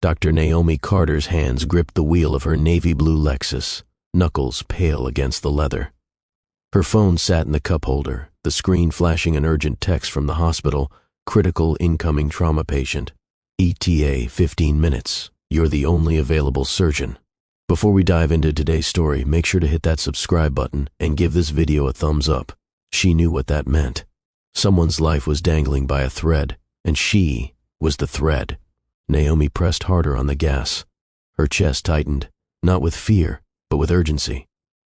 Dr. Naomi Carter's hands gripped the wheel of her navy blue Lexus, knuckles pale against the leather. Her phone sat in the cup holder, the screen flashing an urgent text from the hospital, critical incoming trauma patient. ETA 15 minutes. You're the only available surgeon. Before we dive into today's story, make sure to hit that subscribe button and give this video a thumbs up. She knew what that meant. Someone's life was dangling by a thread, and she was the thread. Naomi pressed harder on the gas. Her chest tightened, not with fear, but with urgency.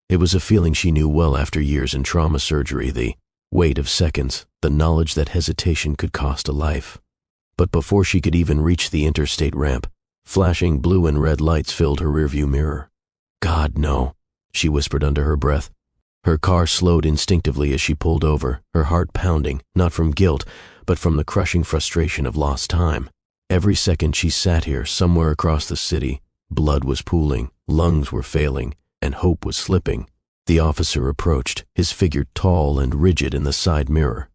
It was a feeling she knew well after years in trauma surgery, the weight of seconds, the knowledge that hesitation could cost a life. But before she could even reach the interstate ramp, flashing blue and red lights filled her rearview mirror. "God, no," she whispered under her breath. Her car slowed instinctively as she pulled over, her heart pounding, not from guilt, but from the crushing frustration of lost time. Every second she sat here, somewhere across the city, blood was pooling, lungs were failing, and hope was slipping. The officer approached, his figure tall and rigid in the side mirror.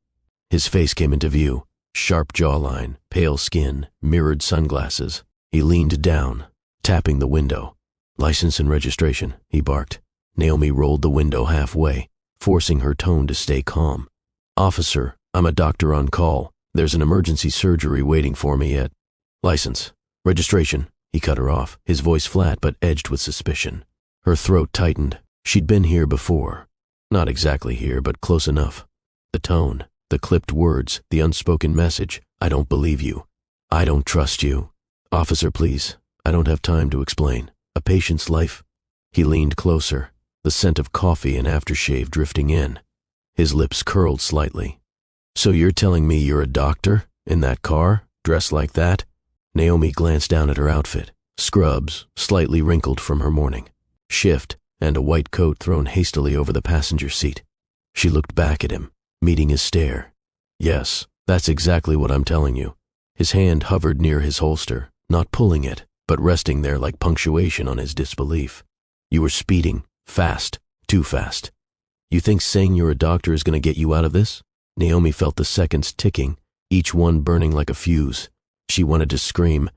His face came into view, sharp jawline, pale skin, mirrored sunglasses. He leaned down, tapping the window. "License and registration," he barked. Naomi rolled the window halfway, forcing her tone to stay calm. "Officer, I'm a doctor on call. There's an emergency surgery waiting for me at..." "License. Registration," he cut her off, his voice flat but edged with suspicion. Her throat tightened. She'd been here before. Not exactly here, but close enough. The tone, the clipped words, the unspoken message. "I don't believe you. I don't trust you. Officer, please. I don't have time to explain. A patient's life..." He leaned closer, the scent of coffee and aftershave drifting in. His lips curled slightly. "So you're telling me you're a doctor? In that car? Dressed like that?" Naomi glanced down at her outfit. Scrubs, slightly wrinkled from her morning. Shift, and a white coat thrown hastily over the passenger seat. She looked back at him, meeting his stare. "Yes, that's exactly what I'm telling you." His hand hovered near his holster, not pulling it, but resting there like punctuation on his disbelief. "You were speeding, fast, too fast. You think saying you're a doctor is going to get you out of this?" Naomi felt the seconds ticking, each one burning like a fuse. She wanted to scream,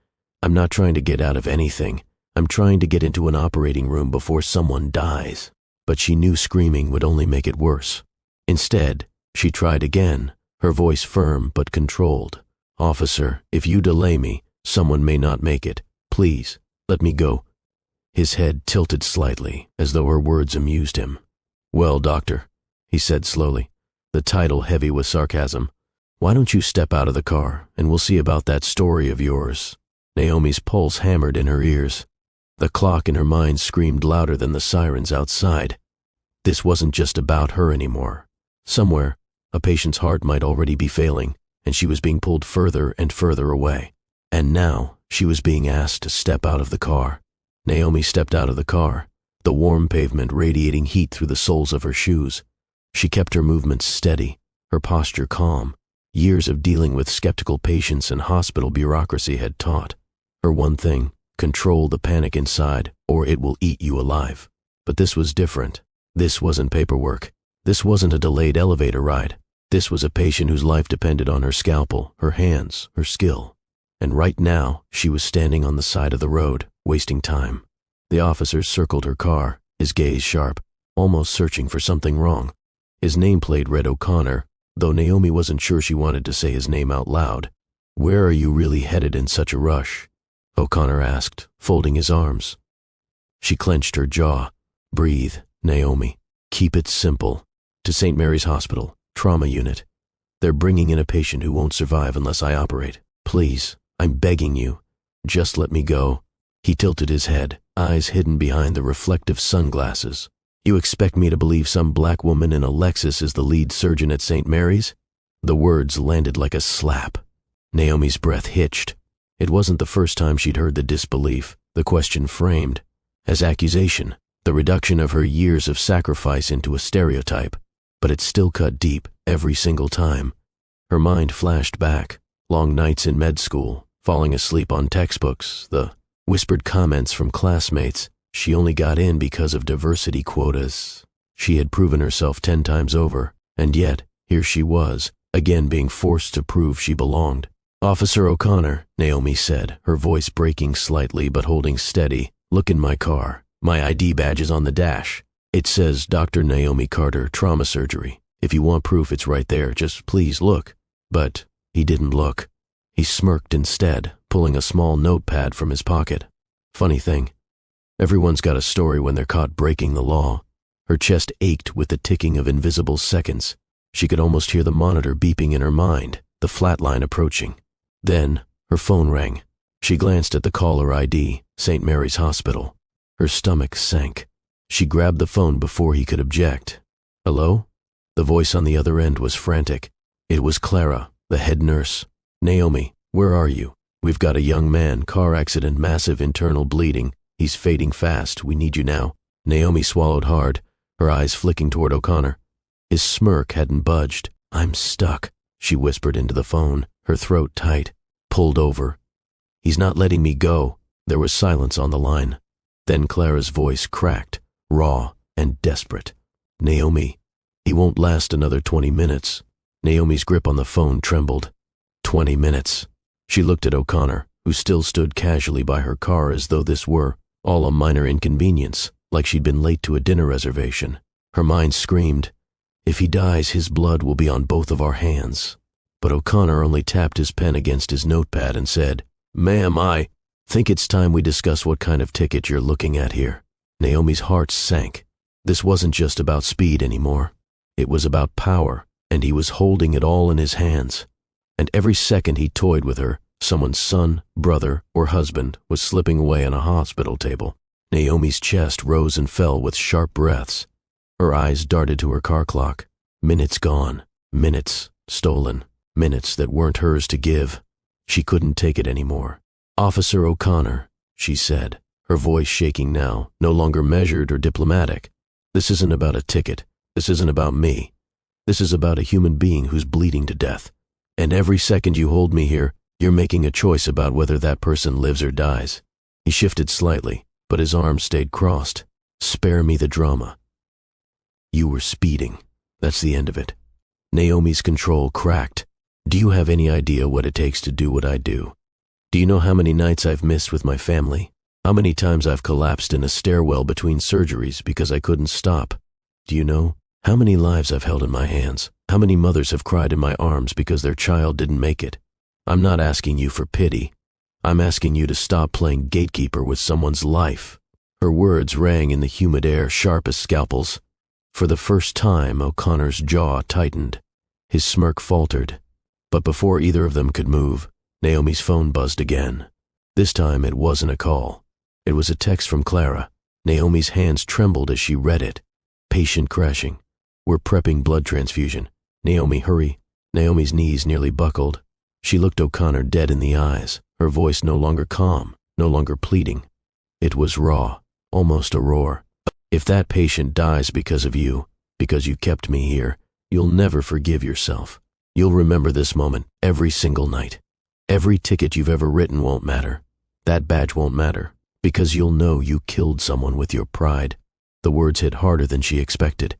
"I'm not trying to get out of anything. I'm trying to get into an operating room before someone dies." But she knew screaming would only make it worse. Instead, she tried again, her voice firm but controlled. "Officer, if you delay me, someone may not make it. Please, let me go." His head tilted slightly, as though her words amused him. "Well, doctor," he said slowly, the title heavy with sarcasm, "why don't you step out of the car, and we'll see about that story of yours." Naomi's pulse hammered in her ears. The clock in her mind screamed louder than the sirens outside. This wasn't just about her anymore. Somewhere, a patient's heart might already be failing, and she was being pulled further and further away. And now, she was being asked to step out of the car. Naomi stepped out of the car, the warm pavement radiating heat through the soles of her shoes. She kept her movements steady, her posture calm. Years of dealing with skeptical patients and hospital bureaucracy had taught her one thing: control the panic inside, or it will eat you alive. But this was different. This wasn't paperwork. This wasn't a delayed elevator ride. This was a patient whose life depended on her scalpel, her hands, her skill. And right now, she was standing on the side of the road, wasting time. The officer circled her car, his gaze sharp, almost searching for something wrong. His nameplate read O'Connor, though Naomi wasn't sure she wanted to say his name out loud. "Where are you really headed in such a rush?" O'Connor asked, folding his arms. She clenched her jaw. "Breathe, Naomi. Keep it simple. To St. Mary's Hospital, trauma unit. They're bringing in a patient who won't survive unless I operate. Please, I'm begging you. Just let me go." He tilted his head, eyes hidden behind the reflective sunglasses. "You expect me to believe some black woman in a Lexus is the lead surgeon at St. Mary's?" The words landed like a slap. Naomi's breath hitched. It wasn't the first time she'd heard the disbelief, the question framed as accusation, the reduction of her years of sacrifice into a stereotype. But it still cut deep every single time. Her mind flashed back, long nights in med school, falling asleep on textbooks, the whispered comments from classmates. She only got in because of diversity quotas. She had proven herself 10 times over, and yet, here she was, again being forced to prove she belonged. "Officer O'Connor," Naomi said, her voice breaking slightly but holding steady. "Look in my car. My ID badge is on the dash. It says Dr. Naomi Carter, trauma surgery. If you want proof, it's right there. Just please look." But he didn't look. He smirked instead, pulling a small notepad from his pocket. Funny thing, everyone's got a story when they're caught breaking the law. Her chest ached with the ticking of invisible seconds. She could almost hear the monitor beeping in her mind, the flat line approaching. Then her phone rang. She glanced at the caller ID, St. Mary's Hospital. Her stomach sank. She grabbed the phone before he could object. "Hello?" The voice on the other end was frantic. It was Clara, the head nurse. "Naomi, where are you? We've got a young man, car accident, massive internal bleeding. He's fading fast. We need you now." Naomi swallowed hard, her eyes flicking toward O'Connor. His smirk hadn't budged. "I'm stuck," she whispered into the phone, her throat tight, pulled over. "He's not letting me go." There was silence on the line. Then Clara's voice cracked, raw and desperate. "Naomi, he won't last another 20 minutes. Naomi's grip on the phone trembled. 20 minutes. She looked at O'Connor, who still stood casually by her car as though this were all a minor inconvenience, like she'd been late to a dinner reservation. Her mind screamed, "If he dies, his blood will be on both of our hands." But O'Connor only tapped his pen against his notepad and said, "Ma'am, I think it's time we discuss what kind of ticket you're looking at here." Naomi's heart sank. This wasn't just about speed anymore. It was about power, and he was holding it all in his hands. And every second he toyed with her, someone's son, brother, or husband was slipping away on a hospital table. Naomi's chest rose and fell with sharp breaths. Her eyes darted to her car clock. Minutes gone, minutes stolen, minutes that weren't hers to give. She couldn't take it anymore. "Officer O'Connor," she said, her voice shaking now, no longer measured or diplomatic. "This isn't about a ticket. This isn't about me. This is about a human being who's bleeding to death. And every second you hold me here, you're making a choice about whether that person lives or dies." He shifted slightly, but his arms stayed crossed. "Spare me the drama. You were speeding. That's the end of it." Naomi's control cracked. "Do you have any idea what it takes to do what I do? Do you know how many nights I've missed with my family? How many times I've collapsed in a stairwell between surgeries because I couldn't stop? Do you know how many lives I've held in my hands? How many mothers have cried in my arms because their child didn't make it? I'm not asking you for pity. I'm asking you to stop playing gatekeeper with someone's life." Her words rang in the humid air, sharp as scalpels. For the first time, O'Connor's jaw tightened. His smirk faltered. But before either of them could move, Naomi's phone buzzed again. This time it wasn't a call. It was a text from Clara. Naomi's hands trembled as she read it. "Patient crashing. We're prepping blood transfusion. Naomi, hurry." Naomi's knees nearly buckled. She looked O'Connor dead in the eyes, her voice no longer calm, no longer pleading. It was raw, almost a roar. "If that patient dies because of you, because you kept me here, you'll never forgive yourself. You'll remember this moment every single night. Every ticket you've ever written won't matter. That badge won't matter, because you'll know you killed someone with your pride." The words hit harder than she expected.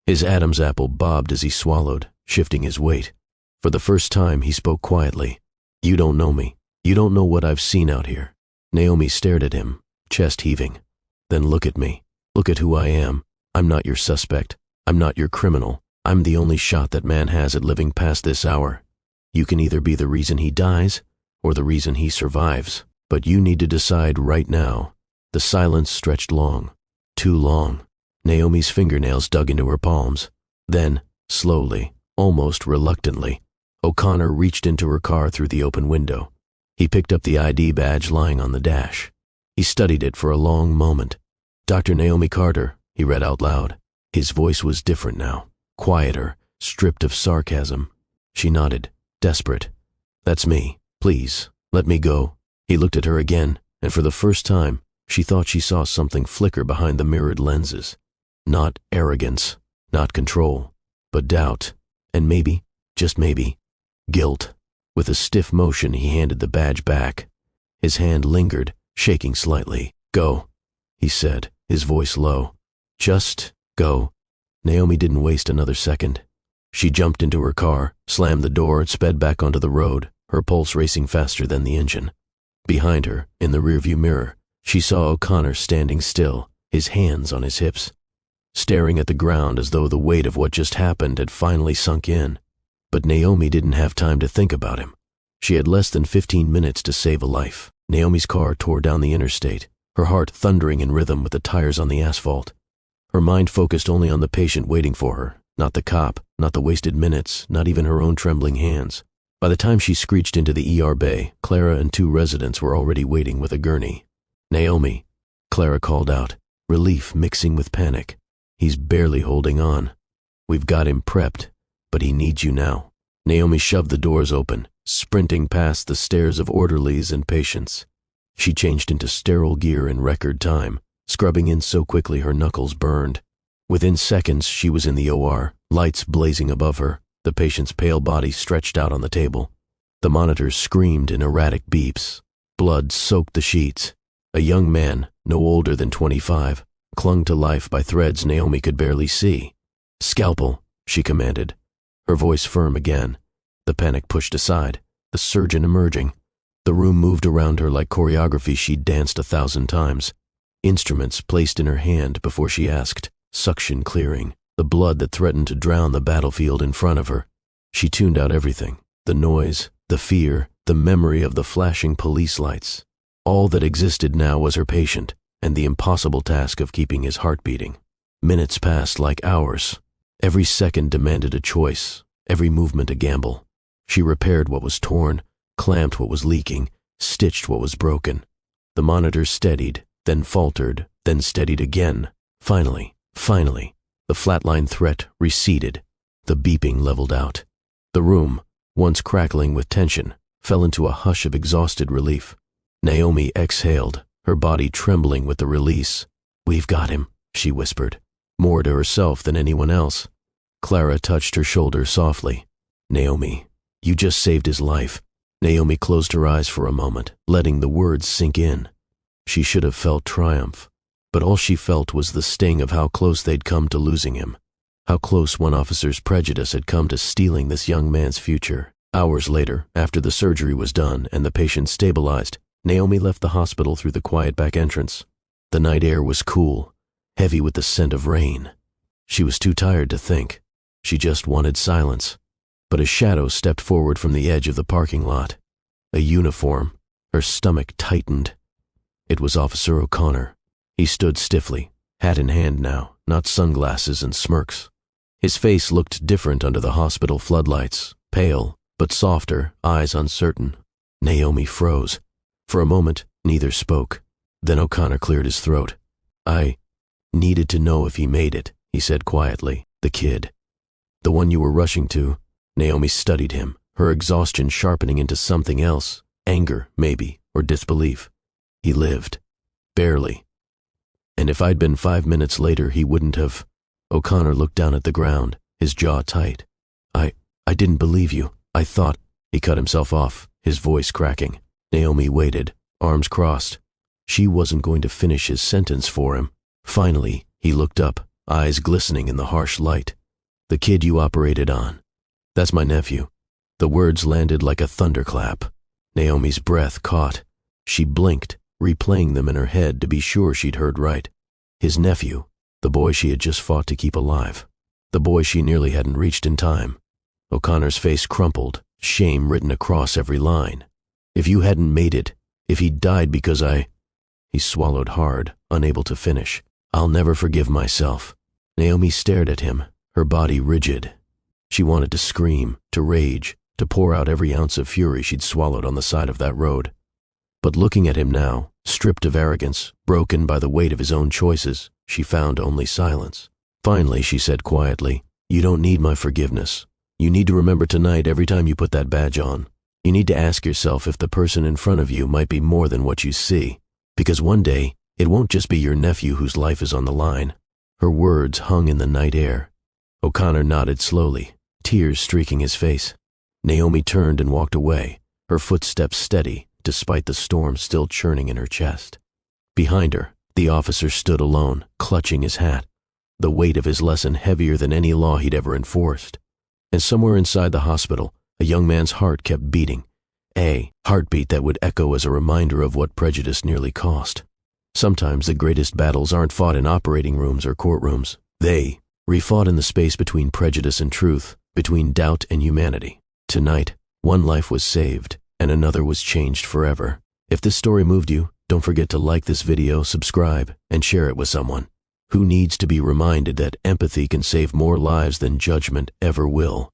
His Adam's apple bobbed as he swallowed, shifting his weight. For the first time, he spoke quietly. "You don't know me. You don't know what I've seen out here." Naomi stared at him, chest heaving. "Then look at me. Look at who I am. I'm not your suspect. I'm not your criminal. I'm the only shot that man has at living past this hour. You can either be the reason he dies or the reason he survives. But you need to decide right now." The silence stretched long. Too long. Naomi's fingernails dug into her palms. Then, slowly, almost reluctantly, O'Connor reached into her car through the open window. He picked up the ID badge lying on the dash. He studied it for a long moment. "Dr. Naomi Carter," he read out loud. His voice was different now, quieter, stripped of sarcasm. She nodded, desperate. "That's me. Please, let me go." He looked at her again, and for the first time, she thought she saw something flicker behind the mirrored lenses. Not arrogance, not control, but doubt, and maybe, just maybe, guilt. With a stiff motion, he handed the badge back. His hand lingered, shaking slightly. "Go," he said, his voice low. "Just go." Naomi didn't waste another second. She jumped into her car, slammed the door, and sped back onto the road, her pulse racing faster than the engine. Behind her, in the rearview mirror, she saw O'Connor standing still, his hands on his hips, staring at the ground as though the weight of what just happened had finally sunk in. But Naomi didn't have time to think about him. She had less than 15 minutes to save a life. Naomi's car tore down the interstate, her heart thundering in rhythm with the tires on the asphalt. Her mind focused only on the patient waiting for her, not the cop, not the wasted minutes, not even her own trembling hands. By the time she screeched into the ER bay, Clara and 2 residents were already waiting with a gurney. "Naomi," Clara called out, relief mixing with panic. "He's barely holding on. We've got him prepped, but he needs you now." Naomi shoved the doors open, sprinting past the stares of orderlies and patients. She changed into sterile gear in record time, scrubbing in so quickly her knuckles burned. Within seconds, she was in the OR, lights blazing above her, the patient's pale body stretched out on the table. The monitors screamed in erratic beeps. Blood soaked the sheets. A young man, no older than 25, clung to life by threads Naomi could barely see. "Scalpel," she commanded, her voice firm again. The panic pushed aside, the surgeon emerging. The room moved around her like choreography she'd danced 1,000 times. Instruments placed in her hand before she asked, suction clearing, the blood that threatened to drown the battlefield in front of her. She tuned out everything, the noise, the fear, the memory of the flashing police lights. All that existed now was her patient, and the impossible task of keeping his heart beating. Minutes passed like hours. Every second demanded a choice, every movement a gamble. She repaired what was torn, clamped what was leaking, stitched what was broken. The monitor steadied, then faltered, then steadied again. Finally, the flatline threat receded. The beeping leveled out. The room, once crackling with tension, fell into a hush of exhausted relief. Naomi exhaled, her body trembling with the release. "We've got him," she whispered, more to herself than anyone else. Clara touched her shoulder softly. "Naomi, you just saved his life." Naomi closed her eyes for a moment, letting the words sink in. She should have felt triumph, but all she felt was the sting of how close they'd come to losing him, how close one officer's prejudice had come to stealing this young man's future. Hours later, after the surgery was done and the patient stabilized, Naomi left the hospital through the quiet back entrance. The night air was cool, heavy with the scent of rain. She was too tired to think. She just wanted silence. But a shadow stepped forward from the edge of the parking lot. A uniform. Her stomach tightened. It was Officer O'Connor. He stood stiffly, hat in hand now, not sunglasses and smirks. His face looked different under the hospital floodlights, pale, but softer, eyes uncertain. Naomi froze. For a moment, neither spoke. Then O'Connor cleared his throat. "I needed to know if he made it," he said quietly. "The kid. The one you were rushing to." Naomi studied him, her exhaustion sharpening into something else, anger, maybe, or disbelief. He lived. Barely. And if I'd been 5 minutes later, he wouldn't have. O'Connor looked down at the ground, his jaw tight. I didn't believe you. I thought. He cut himself off, his voice cracking. Naomi waited, arms crossed. She wasn't going to finish his sentence for him. Finally, he looked up, eyes glistening in the harsh light. "The kid you operated on. That's my nephew." The words landed like a thunderclap. Naomi's breath caught. She blinked, replaying them in her head to be sure she'd heard right. His nephew, the boy she had just fought to keep alive. The boy she nearly hadn't reached in time. O'Connor's face crumpled, shame written across every line. "If you hadn't made it, if he'd died because I—" He swallowed hard, unable to finish. "I'll never forgive myself." Naomi stared at him, her body rigid. She wanted to scream, to rage, to pour out every ounce of fury she'd swallowed on the side of that road. But looking at him now, stripped of arrogance, broken by the weight of his own choices, she found only silence. Finally, she said quietly, "You don't need my forgiveness. You need to remember tonight every time you put that badge on. You need to ask yourself if the person in front of you might be more than what you see. Because one day, it won't just be your nephew whose life is on the line." Her words hung in the night air. O'Connor nodded slowly, tears streaking his face. Naomi turned and walked away, her footsteps steady, despite the storm still churning in her chest. Behind her, the officer stood alone, clutching his hat, the weight of his lesson heavier than any law he'd ever enforced. And somewhere inside the hospital, a young man's heart kept beating, A heartbeat that would echo as a reminder of what prejudice nearly cost. Sometimes the greatest battles aren't fought in operating rooms or courtrooms. They refought in the space between prejudice and truth, between doubt and humanity. Tonight, one life was saved, and another was changed forever. If this story moved you, don't forget to like this video, subscribe, and share it with someone who needs to be reminded that empathy can save more lives than judgment ever will.